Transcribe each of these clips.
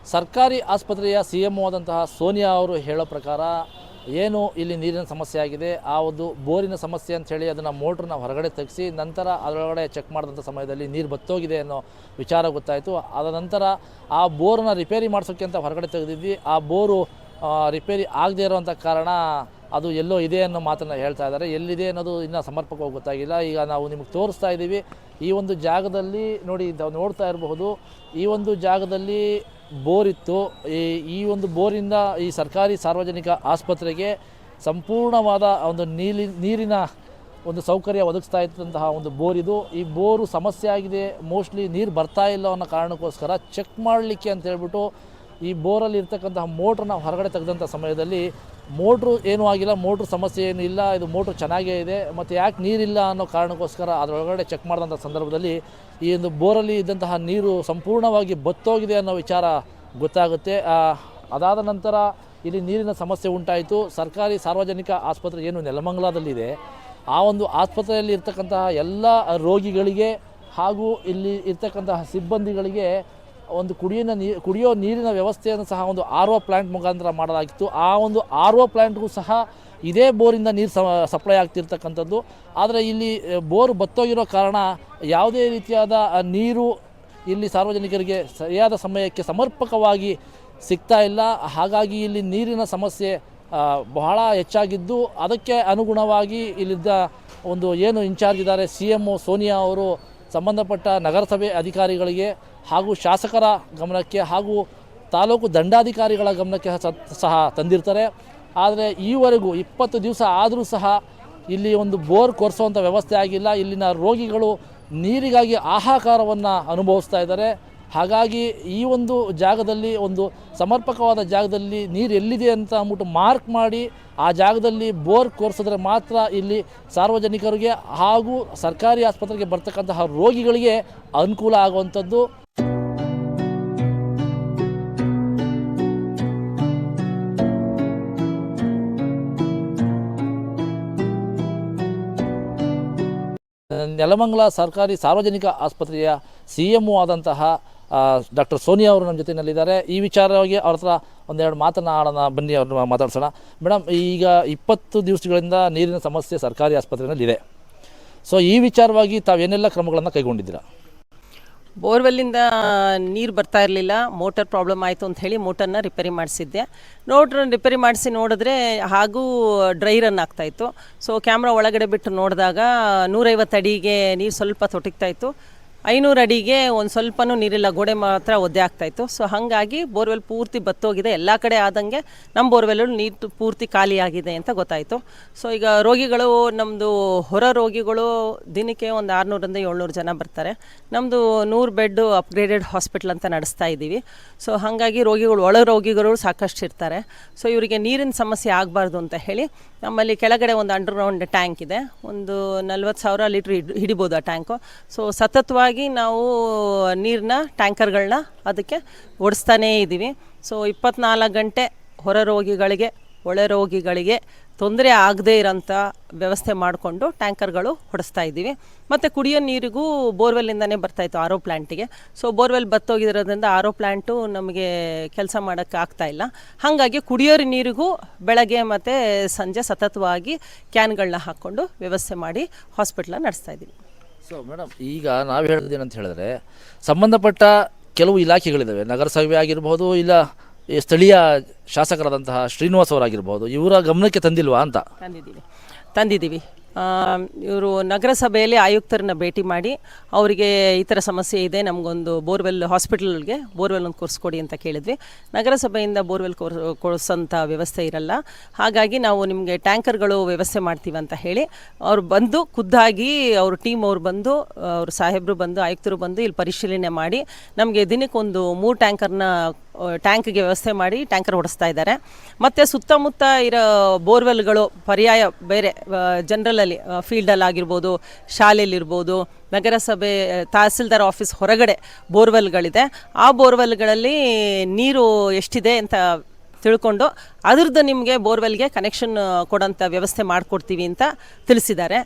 ಸರ್ಕಾರಿ ಆಸ್ಪತ್ರೆಯ CMO ಆದಂತಹ ಸೋನಿಯಾ ಅವರು ಹೇಳೋ ಪ್ರಕಾರ ಏನು ಇಲ್ಲಿ ನೀರಿನ ಸಮಸ್ಯೆ ಆಗಿದೆ, ಆ ಒಂದು ಬೋರಿನ ಸಮಸ್ಯೆ ಅಂಥೇಳಿ ಅದನ್ನು ಮೋಟ್ರನ್ನ ಹೊರಗಡೆ ತೆಗೆಸಿ ನಂತರ ಅದರೊಳಗಡೆ ಚೆಕ್ ಮಾಡಿದಂಥ ಸಮಯದಲ್ಲಿ ನೀರು ಬತ್ತೋಗಿದೆ ಅನ್ನೋ ವಿಚಾರ ಗೊತ್ತಾಯಿತು. ಅದ ನಂತರ ಆ ಬೋರನ್ನ ರಿಪೇರಿ ಮಾಡಿಸೋಕ್ಕೆ ಅಂತ ಹೊರಗಡೆ ತೆಗೆದಿದ್ವಿ. ಆ ಬೋರು ರಿಪೇರಿ ಆಗದೇ ಇರೋವಂಥ ಕಾರಣ ಅದು ಎಲ್ಲೋ ಇದೆ ಅನ್ನೋ ಮಾತನ್ನು ಹೇಳ್ತಾ ಇದ್ದಾರೆ. ಎಲ್ಲಿದೆ ಅನ್ನೋದು ಇನ್ನೂ ಸಮರ್ಪಕವಾಗಿ ಗೊತ್ತಾಗಿಲ್ಲ. ಈಗ ನಾವು ನಿಮಗೆ ತೋರಿಸ್ತಾ ಇದ್ದೀವಿ. ಈ ಒಂದು ಜಾಗದಲ್ಲಿ ನೋಡಿ, ನೋಡ್ತಾ ಇರಬಹುದು, ಈ ಒಂದು ಜಾಗದಲ್ಲಿ ಬೋರ್ ಇತ್ತು. ಈ ಒಂದು ಬೋರಿಂದ ಈ ಸರ್ಕಾರಿ ಸಾರ್ವಜನಿಕ ಆಸ್ಪತ್ರೆಗೆ ಸಂಪೂರ್ಣವಾದ ಒಂದು ನೀರಿನ ಒಂದು ಸೌಕರ್ಯ ಒದಗಿಸ್ತಾ ಇದ್ದಂತಹ ಒಂದು ಬೋರ್ ಇದು. ಈ ಬೋರು ಸಮಸ್ಯೆ ಆಗಿದೆ, ಮೋಸ್ಟ್ಲಿ ನೀರು ಬರ್ತಾ ಇಲ್ಲ ಅನ್ನೋ ಕಾರಣಕ್ಕೋಸ್ಕರ ಚೆಕ್ ಮಾಡಲಿಕ್ಕೆ ಅಂತ ಹೇಳ್ಬಿಟ್ಟು ಈ ಬೋರಲ್ಲಿ ಇರ್ತಕ್ಕಂತಹ ಮೋಟ್ರನ್ನ ಹೊರಗಡೆ ತೆಗೆದಂಥ ಸಮಯದಲ್ಲಿ ಮೋಟ್ರು ಏನೂ ಆಗಿಲ್ಲ, ಮೋಟ್ರ್ ಸಮಸ್ಯೆ ಏನೂ ಇಲ್ಲ, ಇದು ಮೋಟ್ರ್ ಚೆನ್ನಾಗೇ ಇದೆ, ಮತ್ತು ಯಾಕೆ ನೀರಿಲ್ಲ ಅನ್ನೋ ಕಾರಣಕ್ಕೋಸ್ಕರ ಅದರೊಳಗಡೆ ಚೆಕ್ ಮಾಡಿದಂಥ ಸಂದರ್ಭದಲ್ಲಿ ಈ ಒಂದು ಬೋರಲ್ಲಿ ಇದ್ದಂತಹ ನೀರು ಸಂಪೂರ್ಣವಾಗಿ ಬತ್ತೋಗಿದೆ ಅನ್ನೋ ವಿಚಾರ ಗೊತ್ತಾಗುತ್ತೆ. ಅದಾದ ನಂತರ ಇಲ್ಲಿ ನೀರಿನ ಸಮಸ್ಯೆ ಉಂಟಾಯಿತು. ಸರ್ಕಾರಿ ಸಾರ್ವಜನಿಕ ಆಸ್ಪತ್ರೆ ಏನು ನೆಲಮಂಗಲದಲ್ಲಿದೆ, ಆ ಒಂದು ಆಸ್ಪತ್ರೆಯಲ್ಲಿ ಇರ್ತಕ್ಕಂತಹ ಎಲ್ಲ ರೋಗಿಗಳಿಗೆ ಹಾಗೂ ಇಲ್ಲಿ ಇರ್ತಕ್ಕಂತಹ ಸಿಬ್ಬಂದಿಗಳಿಗೆ ಒಂದು ಕುಡಿಯೋ ನೀರಿನ ವ್ಯವಸ್ಥೆಯನ್ನು ಸಹ ಒಂದು RO ಪ್ಲ್ಯಾಂಟ್ ಮುಖಾಂತರ ಮಾಡಲಾಗಿತ್ತು. ಆ ಒಂದು RO ಪ್ಲ್ಯಾಂಟ್ಗೂ ಸಹ ಇದೇ ಬೋರಿಂದ ನೀರು ಸಪ್ಲೈ ಆಗ್ತಿರ್ತಕ್ಕಂಥದ್ದು. ಆದರೆ ಇಲ್ಲಿ ಬೋರ್ ಬತ್ತೋಗಿರೋ ಕಾರಣ ಯಾವುದೇ ರೀತಿಯಾದ ನೀರು ಇಲ್ಲಿ ಸಾರ್ವಜನಿಕರಿಗೆ ಸರಿಯಾದ ಸಮಯಕ್ಕೆ ಸಮರ್ಪಕವಾಗಿ ಸಿಗ್ತಾ ಇಲ್ಲ. ಹಾಗಾಗಿ ಇಲ್ಲಿ ನೀರಿನ ಸಮಸ್ಯೆ ಬಹಳ ಹೆಚ್ಚಾಗಿದ್ದು, ಅದಕ್ಕೆ ಅನುಗುಣವಾಗಿ ಇಲ್ಲಿದ್ದ ಒಂದು ಏನು ಇನ್ಚಾರ್ಜ್ ಇದ್ದಾರೆ CMO ಸೋನಿಯಾ ಅವರು ಸಂಬಂಧಪಟ್ಟ ನಗರಸಭೆ ಅಧಿಕಾರಿಗಳಿಗೆ ಹಾಗೂ ಶಾಸಕರ ಗಮನಕ್ಕೆ ಹಾಗೂ ತಾಲೂಕು ದಂಡಾಧಿಕಾರಿಗಳ ಗಮನಕ್ಕೆ ಸಹ ತಂದಿರ್ತಾರೆ. ಆದರೆ ಈವರೆಗೂ 20 ದಿವಸ ಆದರೂ ಸಹ ಇಲ್ಲಿ ಒಂದು ಬೋರ್ ಕೊರೆಸುವಂಥ ವ್ಯವಸ್ಥೆ ಆಗಿಲ್ಲ. ಇಲ್ಲಿನ ರೋಗಿಗಳು ನೀರಿಗಾಗಿ ಹಾಹಾಕಾರವನ್ನು ಅನುಭವಿಸ್ತಾ ಇದ್ದಾರೆ. ಹಾಗಾಗಿ ಈ ಒಂದು ಜಾಗದಲ್ಲಿ, ಒಂದು ಸಮರ್ಪಕವಾದ ಜಾಗದಲ್ಲಿ ನೀರು ಎಲ್ಲಿದೆ ಅಂತ ಅಂದ್ಬಿಟ್ಟು ಮಾರ್ಕ್ ಮಾಡಿ ಆ ಜಾಗದಲ್ಲಿ ಬೋರ್ ಕೊರೆಸಿದ್ರೆ ಮಾತ್ರ ಇಲ್ಲಿ ಸಾರ್ವಜನಿಕರಿಗೆ ಹಾಗೂ ಸರ್ಕಾರಿ ಆಸ್ಪತ್ರೆಗೆ ಬರ್ತಕ್ಕಂತಹ ರೋಗಿಗಳಿಗೆ ಅನುಕೂಲ ಆಗುವಂಥದ್ದು. ನೆಲಮಂಗಲ ಸರ್ಕಾರಿ ಸಾರ್ವಜನಿಕ ಆಸ್ಪತ್ರೆಯ CMO ಆದಂತಹ ಡಾಕ್ಟರ್ ಸೋನಿಯಾ ಅವರು ನಮ್ಮ ಜೊತೆಯಲ್ಲಿದ್ದಾರೆ. ಈ ವಿಚಾರವಾಗಿ ಅವ್ರ ಹತ್ರ ಒಂದೆರಡು ಮಾತನಾಡೋಣ, ಬನ್ನಿ ಅವ್ರನ್ನ ಮಾತಾಡ್ಸೋಣ. ಮೇಡಮ್, ಈಗ 20 ದಿವಸಗಳಿಂದ ನೀರಿನ ಸಮಸ್ಯೆ ಸರ್ಕಾರಿ ಆಸ್ಪತ್ರೆಯಲ್ಲಿದೆ. ಸೊ ಈ ವಿಚಾರವಾಗಿ ತಾವೇನೆಲ್ಲ ಕ್ರಮಗಳನ್ನು ಕೈಗೊಂಡಿದ್ದೀರಾ? ಬೋರ್ವೆಲ್ಲಿಂದ ನೀರು ಬರ್ತಾ ಇರಲಿಲ್ಲ, ಮೋಟರ್ ಪ್ರಾಬ್ಲಮ್ ಆಯಿತು ಅಂತ ಹೇಳಿ ಮೋಟರ್ನ ರಿಪೇರಿ ಮಾಡಿಸಿದ್ದೆ. ರಿಪೇರಿ ಮಾಡಿಸಿ ನೋಡಿದ್ರೆ ಹಾಗೂ ಡ್ರೈ ರನ್ ಆಗ್ತಾಯಿತ್ತು. ಸೊ ಕ್ಯಾಮ್ರಾ ಒಳಗಡೆ ಬಿಟ್ಟು ನೋಡಿದಾಗ 150 ಅಡಿಗೆ ನೀರು ಸ್ವಲ್ಪ ತೊಟಗ್ತಾಯಿತ್ತು, 500 ಅಡಿಗೆ ಒಂದು ಸ್ವಲ್ಪನೂ ನೀರಿಲ್ಲ, ಗೋಡೆ ಮಾತ್ರ ಒದ್ದೆ ಆಗ್ತಾಯಿತ್ತು. ಸೊ ಹಾಗಾಗಿ ಬೋರ್ವೆಲ್ ಪೂರ್ತಿ ಬತ್ತೋಗಿದೆ. ಎಲ್ಲ ಕಡೆ ಆದಂಗೆ ನಮ್ಮ ಬೋರ್ವೆಲ್ಲು ನೀರು ಪೂರ್ತಿ ಖಾಲಿಯಾಗಿದೆ ಅಂತ ಗೊತ್ತಾಯಿತು. ಸೊ ಈಗ ರೋಗಿಗಳು, ನಮ್ಮದು ಹೊರ ರೋಗಿಗಳು ದಿನಕ್ಕೆ ಒಂದು 600ರಿಂದ 700 ಜನ ಬರ್ತಾರೆ. ನಮ್ಮದು 100 ಬೆಡ್ ಅಪ್ಗ್ರೇಡೆಡ್ ಹಾಸ್ಪಿಟ್ಲ್ ಅಂತ ನಡೆಸ್ತಾ ಇದ್ದೀವಿ. ಸೊ ಹಾಗಾಗಿ ಒಳ ರೋಗಿಗಳು ಸಾಕಷ್ಟು ಇರ್ತಾರೆ. ಸೊ ಇವರಿಗೆ ನೀರಿನ ಸಮಸ್ಯೆ ಆಗಬಾರ್ದು ಅಂತ ಹೇಳಿ ನಮ್ಮಲ್ಲಿ ಕೆಳಗಡೆ ಒಂದು ಅಂಡರ್ಗ್ರೌಂಡ್ ಟ್ಯಾಂಕ್ ಇದೆ. ಒಂದು 40,000 ಲೀಟ್ರ್ ಹಿಡಿಬೋದು ಆ ಟ್ಯಾಂಕು. ಸೊ ಸತತವಾಗಿ ನಾವು ನೀರನ್ನ ಟ್ಯಾಂಕರ್ಗಳನ್ನ ಅದಕ್ಕೆ ಓಡಿಸ್ತಾನೇ ಇದ್ದೀವಿ. ಸೊ 24 ಗಂಟೆ ಹೊರ ರೋಗಿಗಳಿಗೆ, ಒಳ ರೋಗಿಗಳಿಗೆ ತೊಂದರೆ ಆಗದೇ ಇರೋಂಥ ವ್ಯವಸ್ಥೆ ಮಾಡಿಕೊಂಡು ಟ್ಯಾಂಕರ್ಗಳು ಹೊಡಿಸ್ತಾ ಇದ್ದೀವಿ. ಮತ್ತು ಕುಡಿಯೋ ನೀರಿಗೂ ಬೋರ್ವೆಲ್ಲಿಂದನೇ ಬರ್ತಾಯಿತ್ತು RO ಪ್ಲ್ಯಾಂಟಿಗೆ. ಸೊ ಬೋರ್ವೆಲ್ ಬತ್ತೋಗಿರೋದ್ರಿಂದ RO ಪ್ಲ್ಯಾಂಟು ನಮಗೆ ಕೆಲಸ ಮಾಡೋಕ್ಕೆ ಆಗ್ತಾಯಿಲ್ಲ. ಹಾಗಾಗಿ ಕುಡಿಯೋ ನೀರಿಗೂ ಬೆಳಗ್ಗೆ ಮತ್ತು ಸಂಜೆ ಸತತವಾಗಿ ಕ್ಯಾನ್ಗಳನ್ನ ಹಾಕ್ಕೊಂಡು ವ್ಯವಸ್ಥೆ ಮಾಡಿ ಹಾಸ್ಪಿಟ್ಲನ್ನ ನಡೆಸ್ತಾ ಇದ್ದೀವಿ. ಸೊ ಮೇಡಮ್, ಈಗ ನಾವು ಹೇಳೋದೇನಂತ ಹೇಳಿದ್ರೆ, ಸಂಬಂಧಪಟ್ಟ ಕೆಲವು ಇಲಾಖೆಗಳಿದ್ದಾವೆ, ನಗರಸಭೆ ಆಗಿರ್ಬೋದು, ಇಲ್ಲ ಸ್ಥಳೀಯ ಶಾಸಕರಾದಂತಹ ಶ್ರೀನಿವಾಸ್ ಅವರಾಗಿರ್ಬೋದು, ಇವರ ಗಮನಕ್ಕೆ ತಂದಿಲ್ವಾ ಅಂತ? ತಂದಿದ್ದೀವಿ. ಇವರು ನಗರಸಭೆಯಲ್ಲಿ ಆಯುಕ್ತರನ್ನ ಭೇಟಿ ಮಾಡಿ ಅವರಿಗೆ ಈ ಥರ ಸಮಸ್ಯೆ ಇದೆ, ನಮಗೊಂದು ಬೋರ್ವೆಲ್ ಹಾಸ್ಪಿಟಲ್ಗೆ ಬೋರ್ವೆಲ್ ಒಂದು ಕೊಡಿಸ್ಕೊಡಿ ಅಂತ ಕೇಳಿದ್ವಿ. ನಗರಸಭೆಯಿಂದ ಬೋರ್ವೆಲ್ ಕೊಡಿಸೋಂಥ ವ್ಯವಸ್ಥೆ ಇರಲ್ಲ, ಹಾಗಾಗಿ ನಾವು ನಿಮಗೆ ಟ್ಯಾಂಕರ್ಗಳು ವ್ಯವಸ್ಥೆ ಮಾಡ್ತೀವಿ ಅಂತ ಹೇಳಿ ಅವ್ರು ಬಂದು ಖುದ್ದಾಗಿ ಅವ್ರ ಟೀಮ್ ಅವ್ರು ಬಂದು, ಅವ್ರ ಸಾಹೇಬರು ಬಂದು, ಆಯುಕ್ತರು ಬಂದು ಇಲ್ಲಿ ಪರಿಶೀಲನೆ ಮಾಡಿ ನಮಗೆ ದಿನಕ್ಕೊಂದು 3 ಟ್ಯಾಂಕರ್ನ ಟ್ಯಾಂಕ್ಗೆ ವ್ಯವಸ್ಥೆ ಮಾಡಿ ಟ್ಯಾಂಕರ್ ಹೊಡಿಸ್ತಾ ಇದ್ದಾರೆ. ಮತ್ತು ಸುತ್ತಮುತ್ತ ಇರೋ ಬೋರ್ವೆಲ್ಗಳು ಪರ್ಯಾಯ ಬೇರೆ ಜನರಲಲ್ಲಿ ಫೀಲ್ಡಲ್ಲಿ ಆಗಿರ್ಬೋದು, ಶಾಲೆಯಲ್ಲಿರ್ಬೋದು, ನಗರಸಭೆ ತಹಸೀಲ್ದಾರ್ ಆಫೀಸ್ ಹೊರಗಡೆ ಬೋರ್ವೆಲ್ಗಳಿದೆ. ಆ ಬೋರ್ವೆಲ್ಗಳಲ್ಲಿ ನೀರು ಎಷ್ಟಿದೆ ಅಂತ ತಿಳ್ಕೊಂಡು ಅದ್ರದ್ದು ನಿಮಗೆ ಬೋರ್ವೆಲ್ಗೆ ಕನೆಕ್ಷನ್ ಕೊಡೋಂಥ ವ್ಯವಸ್ಥೆ ಮಾಡಿಕೊಡ್ತೀವಿ ಅಂತ ತಿಳಿಸಿದ್ದಾರೆ.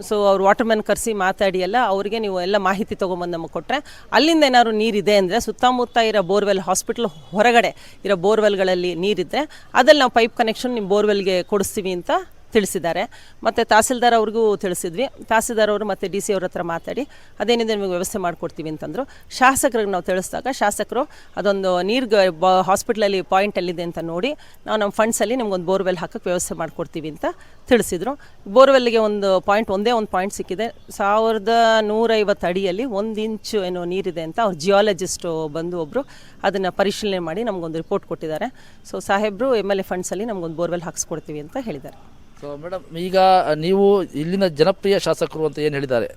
ಸೊ ಅವ್ರು ವಾಟರ್ಮ್ಯಾನ್ ಕರೆಸಿ ಮಾತಾಡಿ ಎಲ್ಲ ಅವರಿಗೆ ನೀವು ಎಲ್ಲ ಮಾಹಿತಿ ತೊಗೊಂಬಂದು ನಮಗೆ ಕೊಟ್ಟರೆ, ಅಲ್ಲಿಂದ ಏನಾದ್ರು ನೀರಿದೆ ಅಂದರೆ ಸುತ್ತಮುತ್ತ ಇರೋ ಬೋರ್ವೆಲ್, ಹಾಸ್ಪಿಟ್ಲ್ ಹೊರಗಡೆ ಇರೋ ಬೋರ್ವೆಲ್ಗಳಲ್ಲಿ ನೀರಿದ್ದರೆ ಅದಲ್ಲಿ ನಾವು ಪೈಪ್ ಕನೆಕ್ಷನ್ ನಿಮ್ಮ ಬೋರ್ವೆಲ್ಗೆ ಕೊಡಿಸ್ತೀವಿ ಅಂತ ತಿಳಿಸಿದ್ದಾರೆ. ಮತ್ತು ತಹಸೀಲ್ದಾರ್ ಅವ್ರಿಗೂ ತಿಳಿಸಿದ್ವಿ. ತಹಸೀಲ್ದಾರ್ ಅವರು ಮತ್ತು ಡಿ ಸಿ ಅವ್ರ ಹತ್ರ ಮಾತಾಡಿ ಅದೇನಿದೆ ನಿಮಗೆ ವ್ಯವಸ್ಥೆ ಮಾಡಿಕೊಡ್ತೀವಿ ಅಂತಂದರು. ಶಾಸಕರಿಗೆ ನಾವು ತಿಳಿಸಿದಾಗ ಶಾಸಕರು ಅದೊಂದು ನೀರಿಗೆ ಹಾಸ್ಪಿಟ್ಲಲ್ಲಿ ಪಾಯಿಂಟ್ ಎಲ್ಲಿದೆ ಅಂತ ನೋಡಿ ನಾವು ನಮ್ಮ ಫಂಡ್ಸಲ್ಲಿ ನಮಗೊಂದು ಬೋರ್ವೆಲ್ ಹಾಕೋಕ್ಕೆ ವ್ಯವಸ್ಥೆ ಮಾಡಿಕೊಡ್ತೀವಿ ಅಂತ ತಿಳಿಸಿದರು. ಬೋರ್ವೆಲ್ಗೆ ಒಂದು ಪಾಯಿಂಟ್, ಒಂದೇ ಒಂದು ಪಾಯಿಂಟ್ ಸಿಕ್ಕಿದೆ. 1150 ಅಡಿಯಲ್ಲಿ 1 ಇಂಚು ಏನೋ ನೀರಿದೆ ಅಂತ ಅವ್ರು ಜಿಯಾಲಜಿಸ್ಟು ಬಂದು ಒಬ್ಬರು ಅದನ್ನು ಪರಿಶೀಲನೆ ಮಾಡಿ ನಮಗೊಂದು ರಿಪೋರ್ಟ್ ಕೊಟ್ಟಿದ್ದಾರೆ. ಸೊ ಸಾಹೇಬರು MLA ಫಂಡ್ಸಲ್ಲಿ ನಮಗೊಂದು ಬೋರ್ವೆಲ್ ಹಾಕಿಸ್ಕೊಡ್ತೀವಿ ಅಂತ ಹೇಳಿದ್ದಾರೆ. ಸೊ ಮೇಡಮ್, ಈಗ ನೀವು ಇಲ್ಲಿನ ಜನಪ್ರಿಯ ಶಾಸಕರು ಅಂತ ಏನು ಹೇಳಿದ್ದಾರೆ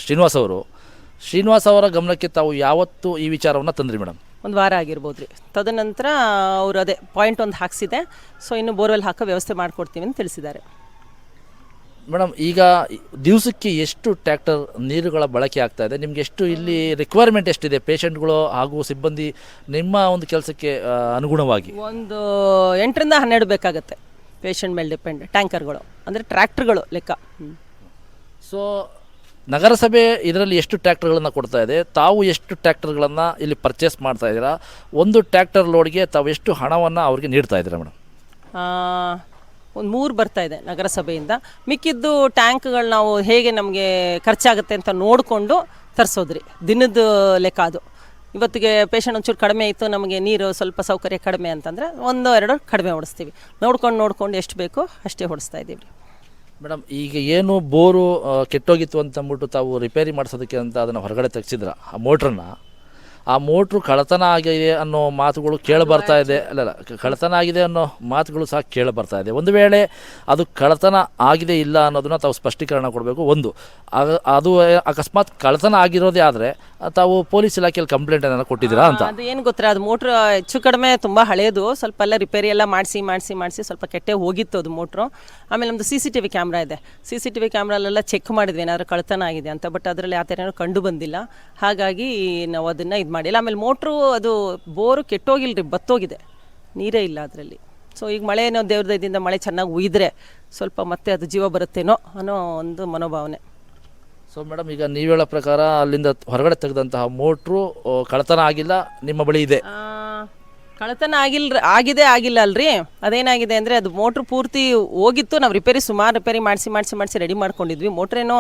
ಶ್ರೀನಿವಾಸ್ ಅವರ ಗಮನಕ್ಕೆ ತಾವು ಯಾವತ್ತು ಈ ವಿಚಾರವನ್ನು ತಂದ್ರಿ ಮೇಡಮ್? ಒಂದು ವಾರ ಆಗಿರ್ಬೋದು ರೀ. ತದನಂತರ ಅವರು ಅದೇ ಪಾಯಿಂಟ್ ಒಂದು ಹಾಕ್ಸಿದೆ. ಸೊ ಇನ್ನು ಬೋರ್ವೆಲ್ ಹಾಕೋ ವ್ಯವಸ್ಥೆ ಮಾಡಿಕೊಡ್ತೀವಿ ಅಂತ ತಿಳಿಸಿದ್ದಾರೆ. ಮೇಡಮ್, ಈಗ ದಿವಸಕ್ಕೆ ಎಷ್ಟು ಟ್ರ್ಯಾಕ್ಟರ್ ನೀರುಗಳ ಬಳಕೆ ಆಗ್ತಾ ಇದೆ? ನಿಮ್ಗೆ ಎಷ್ಟು ಇಲ್ಲಿ ರಿಕ್ವೈರ್ಮೆಂಟ್ ಎಷ್ಟಿದೆ ಪೇಷಂಟ್ಗಳು ಹಾಗೂ ಸಿಬ್ಬಂದಿ ನಿಮ್ಮ ಒಂದು ಕೆಲಸಕ್ಕೆ ಅನುಗುಣವಾಗಿ? ಒಂದು 8 ರಿಂದ 12 ಬೇಕಾಗುತ್ತೆ. ಪೇಷಂಟ್ ಮೇಲೆ ಡಿಪೆಂಡ್. ಟ್ಯಾಂಕರ್ಗಳು ಅಂದರೆ ಟ್ರ್ಯಾಕ್ಟರ್ಗಳು ಲೆಕ್ಕ. ಸೊ ನಗರಸಭೆ ಇದರಲ್ಲಿ ಎಷ್ಟು ಟ್ರ್ಯಾಕ್ಟರ್ಗಳನ್ನು ಕೊಡ್ತಾ ಇದೆ? ತಾವು ಎಷ್ಟು ಟ್ರ್ಯಾಕ್ಟರ್ಗಳನ್ನು ಇಲ್ಲಿ ಪರ್ಚೇಸ್ ಮಾಡ್ತಾ ಇದ್ದೀರಾ? ಒಂದು ಟ್ರ್ಯಾಕ್ಟರ್ ಲೋಡ್ಗೆ ತಾವು ಎಷ್ಟು ಹಣವನ್ನು ಅವ್ರಿಗೆ ನೀಡ್ತಾ ಇದ್ದೀರಾ ಮೇಡಮ್? ಒಂದು 3 ಬರ್ತಾ ಇದೆ ನಗರಸಭೆಯಿಂದ. ಮಿಕ್ಕಿದ್ದು ಟ್ಯಾಂಕ್ಗಳು ನಾವು ಹೇಗೆ ನಮಗೆ ಖರ್ಚಾಗುತ್ತೆ ಅಂತ ನೋಡಿಕೊಂಡು ತರಿಸೋದ್ರಿ. ದಿನದ ಲೆಕ್ಕ ಅದು. ಇವತ್ತಿಗೆ ಪೇಷಂಟ್ ಒಂಚೂರು ಕಡಿಮೆ ಇತ್ತು, ನಮಗೆ ನೀರು ಸ್ವಲ್ಪ ಸೌಕರ್ಯ ಕಡಿಮೆ ಅಂತಂದರೆ 1-2 ಕಡಿಮೆ ಓಡಿಸ್ತೀವಿ. ನೋಡ್ಕೊಂಡು ಎಷ್ಟು ಬೇಕೋ ಅಷ್ಟೇ ಓಡಿಸ್ತಾ ಇದ್ದೀವಿ ರೀ ಮೇಡಮ್. ಈಗ ಏನು ಬೋರು ಕೆಟ್ಟೋಗಿತ್ತು ಅಂತಂದ್ಬಿಟ್ಟು ತಾವು ರಿಪೇರಿ ಮಾಡಿಸೋದಕ್ಕೆ ಅಂತ ಅದನ್ನು ಹೊರಗಡೆ ತೆಗೆಸಿದ್ರ ಆ ಮೋಟ್ರನ್ನ, ಆ ಮೋಟ್ರು ಕಳ್ಳತನ ಆಗಿದೆ ಅನ್ನೋ ಮಾತುಗಳು ಕೇಳಿಬರ್ತಾ ಇದೆ. ಅಲ್ಲ, ಕಳ್ಳತನ ಆಗಿದೆ ಅನ್ನೋ ಮಾತುಗಳು ಸಹ ಕೇಳಿಬರ್ತಾ ಇದೆ. ಒಂದು ವೇಳೆ ಅದು ಕಳ್ಳತನ ಆಗಿದೆ ಇಲ್ಲ ಅನ್ನೋದನ್ನ ತಾವು ಸ್ಪಷ್ಟೀಕರಣ ಕೊಡಬೇಕು. ಅದು ಅಕಸ್ಮಾತ್ ಕಳ್ಳತನ ಆಗಿರೋದೇ ಆದರೆ ತಾವು ಪೊಲೀಸ್ ಇಲಾಖೆಯಲ್ಲಿ ಕಂಪ್ಲೇಂಟ್ ಏನಾದ್ರು ಕೊಟ್ಟಿದ್ದೀರಾ ಅಂತ? ಅದು ಏನು ಗೊತ್ತಾ, ಅದು ಮೋಟ್ರ್ ಹೆಚ್ಚು ಕಡಿಮೆ ತುಂಬ ಹಳೇದು, ಸ್ವಲ್ಪ ಎಲ್ಲ ರಿಪೇರಿ ಎಲ್ಲ ಮಾಡಿಸಿ ಸ್ವಲ್ಪ ಕೆಟ್ಟೆ ಹೋಗಿತ್ತು ಅದು ಮೋಟ್ರು. ಆಮೇಲೆ ನಮ್ಮದು CCTV ಕ್ಯಾಮ್ರಾ ಇದೆ. CCTV ಕ್ಯಾಮ್ರಲ್ಲೆಲ್ಲ ಚೆಕ್ ಮಾಡಿದ್ವಿ ಏನಾದ್ರು ಕಳ್ಳತನ ಆಗಿದೆ ಅಂತ. ಬಟ್ ಅದರಲ್ಲಿ ಆ ಥರ ಏನೂ ಕಂಡು ಬಂದಿಲ್ಲ. ಹಾಗಾಗಿ ನಾವು ಅದನ್ನು ಇದು ಮಾಡಿಲ್ಲ. ಆಮೇಲೆ ಮೋಟ್ರು ಅದು ಬೋರು ಕೆಟ್ಟೋಗಿಲ್ರಿ, ಬತ್ತೋಗಿದೆ, ನೀರೇ ಇಲ್ಲ ಅದರಲ್ಲಿ. ಸೊ ಈಗ ಮಳೆ ಏನೋ ದೇವ್ರ ದಯದಿಂದ ಮಳೆ ಚೆನ್ನಾಗಿ ಉಯ್ದರೆ ಸ್ವಲ್ಪ ಮತ್ತೆ ಅದು ಜೀವ ಬರುತ್ತೇನೋ ಅನ್ನೋ ಒಂದು ಮನೋಭಾವನೆ. ಸೊ ಮೇಡಮ್, ಈಗ ನೀವು ಹೇಳೋ ಪ್ರಕಾರ ಅಲ್ಲಿಂದ ಹೊರಗಡೆ ತೆಗೆದಂತಹ ಮೋಟ್ರು ಕಳ್ಳತನ ಆಗಿಲ್ಲ, ನಿಮ್ಮ ಬಳಿ ಇದೆ? ಕಳ್ಳತನ ಆಗಿಲ್ಲ ಅಲ್ರಿ. ಅದೇನಾಗಿದೆ ಅಂದರೆ ಅದು ಮೋಟ್ರು ಪೂರ್ತಿ ಹೋಗಿತ್ತು. ನಾವು ಸುಮಾರು ರಿಪೇರಿ ಮಾಡಿಸಿ ರೆಡಿ ಮಾಡ್ಕೊಂಡಿದ್ವಿ. ಮೋಟ್ರೇನೋ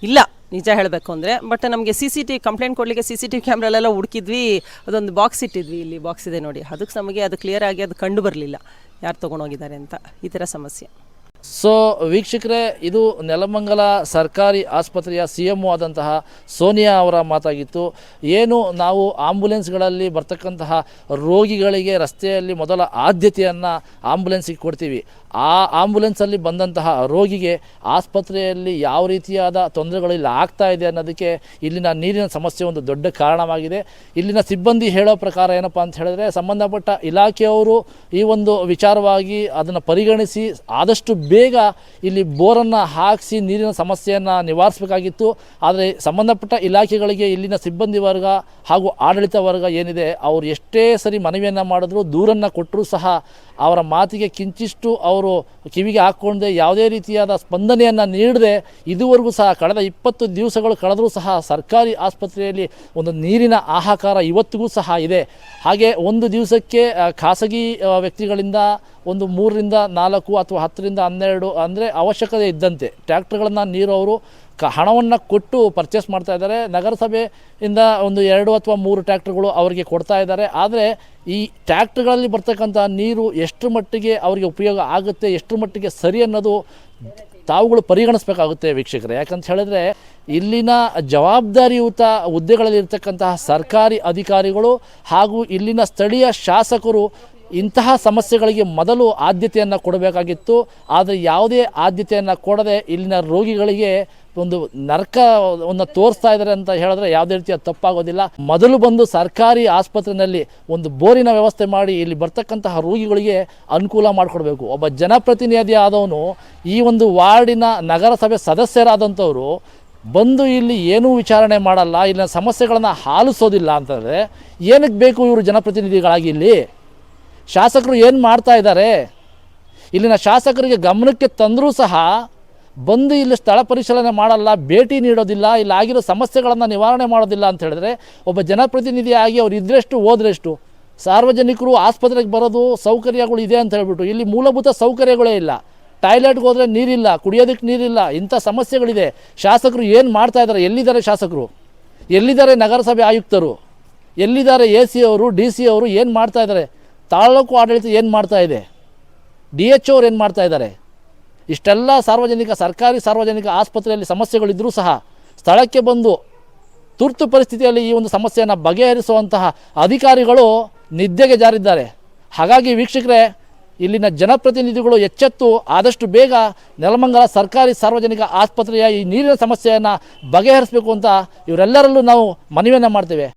ಇಲ್ಲ ನಿಜ ಹೇಳಬೇಕು ಅಂದರೆ. ಬಟ್ ನಮಗೆ CCTV ಕಂಪ್ಲೇಂಟ್ ಕೊಡಲಿಕ್ಕೆ CCTV ಕ್ಯಾಮ್ರಲ್ಲೆಲ್ಲ ಹುಡುಕಿದ್ವಿ. ಅದೊಂದು ಬಾಕ್ಸ್ ಇಟ್ಟಿದ್ವಿ, ಇಲ್ಲಿ ಬಾಕ್ಸ್ ಇದೆ ನೋಡಿ. ಅದಕ್ಕೆ ನಮಗೆ ಅದು ಕ್ಲಿಯರ್ ಆಗಿ ಅದು ಕಂಡು ಬರಲಿಲ್ಲ ಯಾರು ತೊಗೊಂಡೋಗಿದ್ದಾರೆ ಅಂತ. ಈ ಥರ ಸಮಸ್ಯೆ. ಸೊ ವೀಕ್ಷಕರೇ, ಇದು ನೆಲಮಂಗಲ ಸರ್ಕಾರಿ ಆಸ್ಪತ್ರೆಯ CMO ಆದಂತಹ ಸೋನಿಯಾ ಅವರ ಮಾತಾಗಿತ್ತು. ಏನು ನಾವು ಆಂಬುಲೆನ್ಸ್ಗಳಲ್ಲಿ ಬರ್ತಕ್ಕಂತಹ ರೋಗಿಗಳಿಗೆ ರಸ್ತೆಯಲ್ಲಿ ಮೊದಲ ಆದ್ಯತೆಯನ್ನು ಆಂಬುಲೆನ್ಸಿಗೆ ಕೊಡ್ತೀವಿ. ಆ ಆಂಬುಲೆನ್ಸಲ್ಲಿ ಬಂದಂತಹ ರೋಗಿಗೆ ಆಸ್ಪತ್ರೆಯಲ್ಲಿ ಯಾವ ರೀತಿಯಾದ ತೊಂದರೆಗಳಿಲ್ಲ ಆಗ್ತಾ ಇದೆ ಅನ್ನೋದಕ್ಕೆ ಇಲ್ಲಿನ ನೀರಿನ ಸಮಸ್ಯೆ ಒಂದು ದೊಡ್ಡ ಕಾರಣವಾಗಿದೆ. ಇಲ್ಲಿನ ಸಿಬ್ಬಂದಿ ಹೇಳೋ ಪ್ರಕಾರ ಏನಪ್ಪ ಅಂತ ಹೇಳಿದ್ರೆ, ಸಂಬಂಧಪಟ್ಟ ಇಲಾಖೆಯವರು ಈ ಒಂದು ವಿಚಾರವಾಗಿ ಅದನ್ನು ಪರಿಗಣಿಸಿ ಆದಷ್ಟು ಬೇಗ ಇಲ್ಲಿ ಬೋರನ್ನು ಹಾಕಿಸಿ ನೀರಿನ ಸಮಸ್ಯೆಯನ್ನು ನಿವಾರಿಸಬೇಕಾಗಿತ್ತು. ಆದರೆ ಸಂಬಂಧಪಟ್ಟ ಇಲಾಖೆಗಳಿಗೆ ಇಲ್ಲಿನ ಸಿಬ್ಬಂದಿ ವರ್ಗ ಹಾಗೂ ಆಡಳಿತ ವರ್ಗ ಏನಿದೆ, ಅವರು ಎಷ್ಟೇ ಸರಿ ಮನವಿಯನ್ನು ಮಾಡಿದ್ರು, ದೂರನ್ನು ಕೊಟ್ಟರೂ ಸಹ ಅವರ ಮಾತಿಗೆ ಕಿಂಚಿಷ್ಟು ಅವರು ಕಿವಿಗೆ ಹಾಕ್ಕೊಂಡೆ ಯಾವುದೇ ರೀತಿಯಾದ ಸ್ಪಂದನೆಯನ್ನು ನೀಡದೆ ಇದುವರೆಗೂ ಸಹ ಕಳೆದ 20 ದಿವಸಗಳು ಕಳೆದರೂ ಸಹ ಸರ್ಕಾರಿ ಆಸ್ಪತ್ರೆಯಲ್ಲಿ ಒಂದು ನೀರಿನ ಹಾಹಾಕಾರ ಇವತ್ತಿಗೂ ಸಹ ಇದೆ. ಹಾಗೆ ಒಂದು ದಿವಸಕ್ಕೆ ಖಾಸಗಿ ವ್ಯಕ್ತಿಗಳಿಂದ ಒಂದು 3 ರಿಂದ 4 ಅಥವಾ 10 ರಿಂದ 12 ಅಂದರೆ ಅವಶ್ಯಕತೆ ಇದ್ದಂತೆ ಟ್ರ್ಯಾಕ್ಟರ್ಗಳನ್ನು ನೀರು ಅವರು ಹಣವನ್ನು ಕೊಟ್ಟು ಪರ್ಚೇಸ್ ಮಾಡ್ತಾ ಇದ್ದಾರೆ. ನಗರಸಭೆಯಿಂದ ಒಂದು 2 ಅಥವಾ 3 ಟ್ರ್ಯಾಕ್ಟರ್ಗಳು ಅವರಿಗೆ ಕೊಡ್ತಾ ಇದ್ದಾರೆ. ಆದರೆ ಈ ಟ್ರ್ಯಾಕ್ಟರ್ಗಳಲ್ಲಿ ಬರ್ತಕ್ಕಂಥ ನೀರು ಎಷ್ಟು ಮಟ್ಟಿಗೆ ಅವರಿಗೆ ಉಪಯೋಗ ಆಗುತ್ತೆ, ಎಷ್ಟು ಮಟ್ಟಿಗೆ ಸರಿ ಅನ್ನೋದು ತಾವುಗಳು ಪರಿಗಣಿಸಬೇಕಾಗುತ್ತೆ ವೀಕ್ಷಕರೇ. ಯಾಕಂತ ಹೇಳಿದ್ರೆ, ಇಲ್ಲಿನ ಜವಾಬ್ದಾರಿಯುತ ಹುದ್ದೆಗಳಲ್ಲಿ ಇರ್ತಕ್ಕಂತಹ ಸರ್ಕಾರಿ ಅಧಿಕಾರಿಗಳು ಹಾಗೂ ಇಲ್ಲಿನ ಸ್ಥಳೀಯ ಶಾಸಕರು ಇಂತಹ ಸಮಸ್ಯೆಗಳಿಗೆ ಮೊದಲು ಆದ್ಯತೆಯನ್ನು ಕೊಡಬೇಕಾಗಿತ್ತು. ಆದರೆ ಯಾವುದೇ ಆದ್ಯತೆಯನ್ನು ಕೊಡದೆ ಇಲ್ಲಿನ ರೋಗಿಗಳಿಗೆ ಒಂದು ನರಕವನ್ನು ತೋರಿಸ್ತಾ ಇದ್ದಾರೆ ಅಂತ ಹೇಳಿದ್ರೆ ಯಾವುದೇ ರೀತಿಯ ತಪ್ಪಾಗೋದಿಲ್ಲ. ಮೊದಲು ಬಂದು ಸರ್ಕಾರಿ ಆಸ್ಪತ್ರೆಯಲ್ಲಿ ಒಂದು ಬೋರಿನ ವ್ಯವಸ್ಥೆ ಮಾಡಿ ಇಲ್ಲಿ ಬರ್ತಕ್ಕಂತಹ ರೋಗಿಗಳಿಗೆ ಅನುಕೂಲ ಮಾಡಿಕೊಡ್ಬೇಕು. ಒಬ್ಬ ಜನಪ್ರತಿನಿಧಿ ಆದವನು ಈ ಒಂದು ವಾರ್ಡಿನ ನಗರಸಭೆ ಸದಸ್ಯರಾದಂಥವರು ಬಂದು ಇಲ್ಲಿ ಏನೂ ವಿಚಾರಣೆ ಮಾಡಲ್ಲ, ಇಲ್ಲಿನ ಸಮಸ್ಯೆಗಳನ್ನು ಆಲಿಸೋದಿಲ್ಲ ಅಂತಂದರೆ ಏನಕ್ಕೆ ಬೇಕು ಇವರು ಜನಪ್ರತಿನಿಧಿಗಳಾಗಿ? ಇಲ್ಲಿ ಶಾಸಕರು ಏನು ಮಾಡ್ತಾ ಇದ್ದಾರೆ? ಇಲ್ಲಿನ ಶಾಸಕರಿಗೆ ಗಮನಕ್ಕೆ ತಂದರೂ ಸಹ ಬಂದು ಇಲ್ಲಿ ಸ್ಥಳ ಪರಿಶೀಲನೆ ಮಾಡಲ್ಲ, ಭೇಟಿ ನೀಡೋದಿಲ್ಲ, ಇಲ್ಲಿ ಆಗಿರೋ ಸಮಸ್ಯೆಗಳನ್ನು ನಿವಾರಣೆ ಮಾಡೋದಿಲ್ಲ ಅಂತ ಹೇಳಿದ್ರೆ ಒಬ್ಬ ಜನಪ್ರತಿನಿಧಿಯಾಗಿ ಅವ್ರು ಇದ್ದರೆಷ್ಟು ಹೋದ್ರೆಷ್ಟು? ಸಾರ್ವಜನಿಕರು ಆಸ್ಪತ್ರೆಗೆ ಬರೋದು ಸೌಕರ್ಯಗಳು ಇದೆ ಅಂತ ಹೇಳ್ಬಿಟ್ಟು ಇಲ್ಲಿ ಮೂಲಭೂತ ಸೌಕರ್ಯಗಳೇ ಇಲ್ಲ. ಟಾಯ್ಲೆಟ್ಗೆ ಹೋದರೆ ನೀರಿಲ್ಲ, ಕುಡಿಯೋದಕ್ಕೆ ನೀರಿಲ್ಲ, ಇಂಥ ಸಮಸ್ಯೆಗಳಿದೆ. ಶಾಸಕರು ಏನು ಮಾಡ್ತಾ ಇದ್ದಾರೆ? ಎಲ್ಲಿದ್ದಾರೆ ಶಾಸಕರು? ಎಲ್ಲಿದ್ದಾರೆ ನಗರಸಭೆ ಆಯುಕ್ತರು? ಎಲ್ಲಿದ್ದಾರೆ AC ಅವರು, DC ಅವರು? ಏನು ಮಾಡ್ತಾ ಇದ್ದಾರೆ? ತಾಲೂಕು ಆಡಳಿತ ಏನು ಮಾಡ್ತಾ ಇದೆ? DHO ಅವ್ರು ಏನು ಮಾಡ್ತಾ ಇದ್ದಾರೆ? ಇಷ್ಟೆಲ್ಲ ಸರ್ಕಾರಿ ಸಾರ್ವಜನಿಕ ಆಸ್ಪತ್ರೆಯಲ್ಲಿ ಸಮಸ್ಯೆಗಳಿದ್ದರೂ ಸಹ ಸ್ಥಳಕ್ಕೆ ಬಂದು ತುರ್ತು ಪರಿಸ್ಥಿತಿಯಲ್ಲಿ ಈ ಒಂದು ಸಮಸ್ಯೆಯನ್ನು ಬಗೆಹರಿಸುವಂತಹ ಅಧಿಕಾರಿಗಳು ನಿದ್ದೆಗೆ ಜಾರಿದ್ದಾರೆ. ಹಾಗಾಗಿ ವೀಕ್ಷಕರೇ, ಇಲ್ಲಿನ ಜನಪ್ರತಿನಿಧಿಗಳು ಎಚ್ಚೆತ್ತು ಆದಷ್ಟು ಬೇಗ ನೆಲಮಂಗಲ ಸರ್ಕಾರಿ ಸಾರ್ವಜನಿಕ ಆಸ್ಪತ್ರೆಯ ಈ ನೀರಿನ ಸಮಸ್ಯೆಯನ್ನು ಬಗೆಹರಿಸಬೇಕು ಅಂತ ಇವರೆಲ್ಲರಲ್ಲೂ ನಾವು ಮನವಿಯನ್ನು ಮಾಡ್ತೇವೆ.